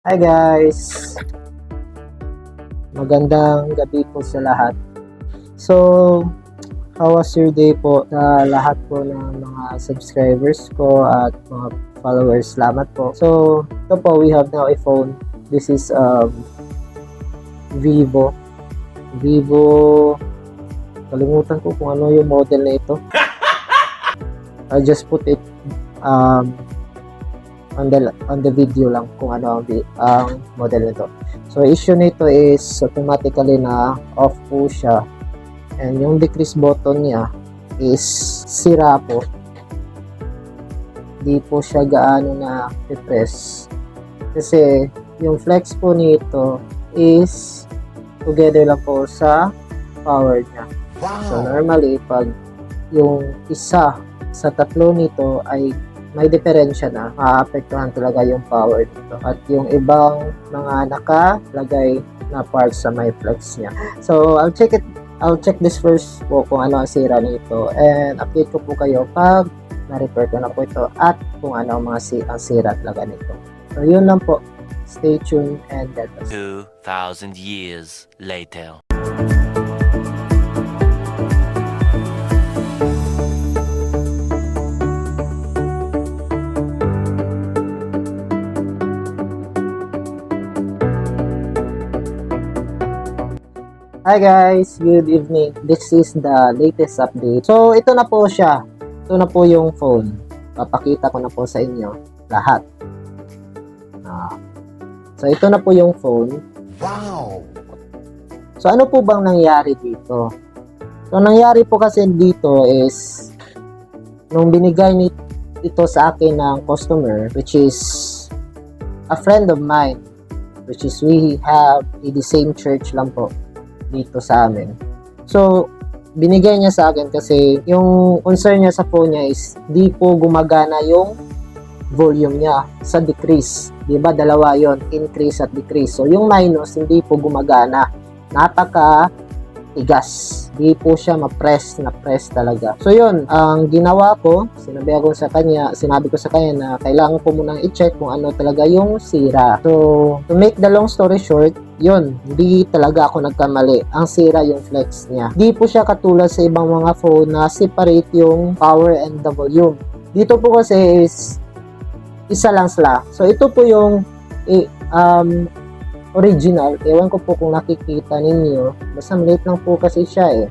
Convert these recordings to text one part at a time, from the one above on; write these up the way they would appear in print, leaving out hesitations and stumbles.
Hi guys! Magandang gabi po sa lahat. So, how was your day po sa lahat po ng mga subscribers ko at mga followers? Salamat po. So, ito po, we have now a phone. This is Vivo. Kalimutan ko kung ano yung model na ito. I just put it on the video lang kung ano ang model nito. So issue nito is automatically na off po siya, and yung decrease button niya is sira po. Di po siya gaano na i-press kasi yung flex po nito is together lang po sa power niya. So normally pag yung isa sa tatlo nito ay may diferensya na, maapektuhan talaga yung power nito at yung ibang mga nakalagay na parts sa may flex niya. So I'll check this first po kung ano ang sira nito, and update ko po kayo pag na-repair ko na po ito at kung ano ang ang sira talaga nito. So yun lang po, stay tuned and God bless. 2,000 years later. Hi guys, good evening. This is the latest update. So ito na po siya. Ito na po yung phone. Papakita ko na po sa inyo lahat. So ito na po yung phone. Wow! So ano po bang nangyari dito? So nangyari po kasi dito is nung binigay ito sa akin ng customer, which is a friend of mine, which is we have the same church lang po dito sa amin. So, binigay niya sa akin kasi yung concern niya sa phone niya is di po gumagana yung volume niya sa decrease. Diba? Dalawa yon, increase at decrease. So, yung minus, hindi po gumagana. Napaka-tigas. Di po siya ma-press talaga. So, yun. Ang ginawa ko, sinabi ko sa kanya na kailangan ko munang i-check kung ano talaga yung sira. So, to make the long story short, yun, hindi talaga ako nagkamali. Ang sira yung flex niya. Di po siya katulad sa ibang mga phone na separate yung power and the volume. Dito po kasi is isa lang sila. So ito po yung original. Ewan ko po kung nakikita ninyo. Basta maliit lang po kasi siya eh.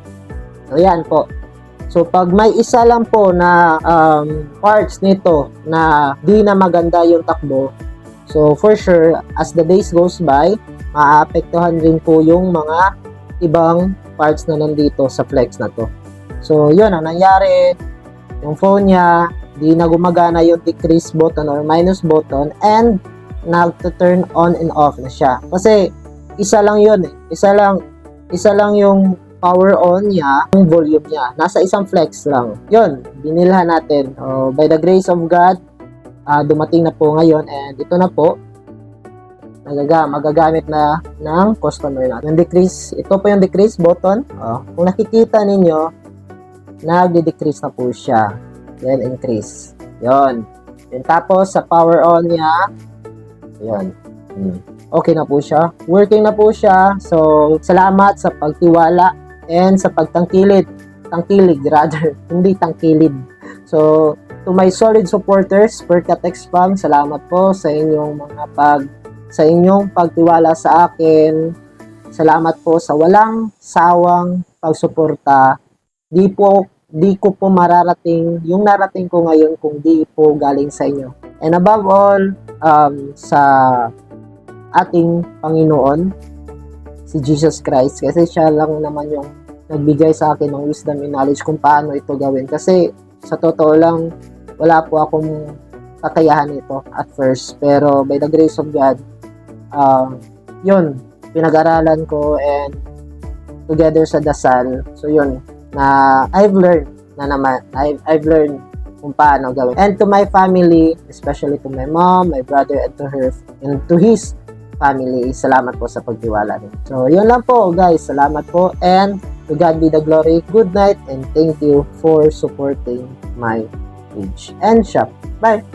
So yan po. So pag may isa lang po na parts nito na di na maganda yung takbo, so for sure, as the days goes by, maapektuhan rin po yung mga ibang parts na nandito sa flex na to. So, yun ang nangyari. Yung phone niya, di na gumagana yung decrease button or minus button, and nag-turn on and off na siya. Kasi, isa lang yun eh. Isa lang yung power on niya, yung volume niya. Nasa isang flex lang. Yun, binilhan natin. By the grace of God, dumating na po ngayon, and ito na po, magagamit na ng customer natin. Yung decrease, ito po yung decrease button. Kung nakikita ninyo, nagde-decrease na po siya. Then increase. Yon. Then tapos sa power on niya, yon. Okay na po siya. Working na po siya. So, salamat sa pagtiwala and sa pagtangkilik. Tangkilig rather, hindi tangkilid. So, to my solid supporters, Percatex Spam, salamat po sa inyong pagtiwala sa akin. Salamat po sa walang sawang pagsuporta. Di ko po mararating yung narating ko ngayon kung di po galing sa inyo. And above all, sa ating Panginoon, si Jesus Christ, kasi siya lang naman yung nagbigay sa akin ng wisdom and knowledge kung paano ito gawin. Kasi sa totoo lang, wala po akong kakayahan ito at first. Pero by the grace of God, yun, pinag-aralan ko, and together sa dasal, so yun, na I've learned kung paano gawin. And to my family, especially to my mom, my brother, and to his family, salamat po sa pagtiwala niyo. So yun lang po guys, salamat po, and to God be the glory. Good night, and thank you for supporting my page and shop. Bye!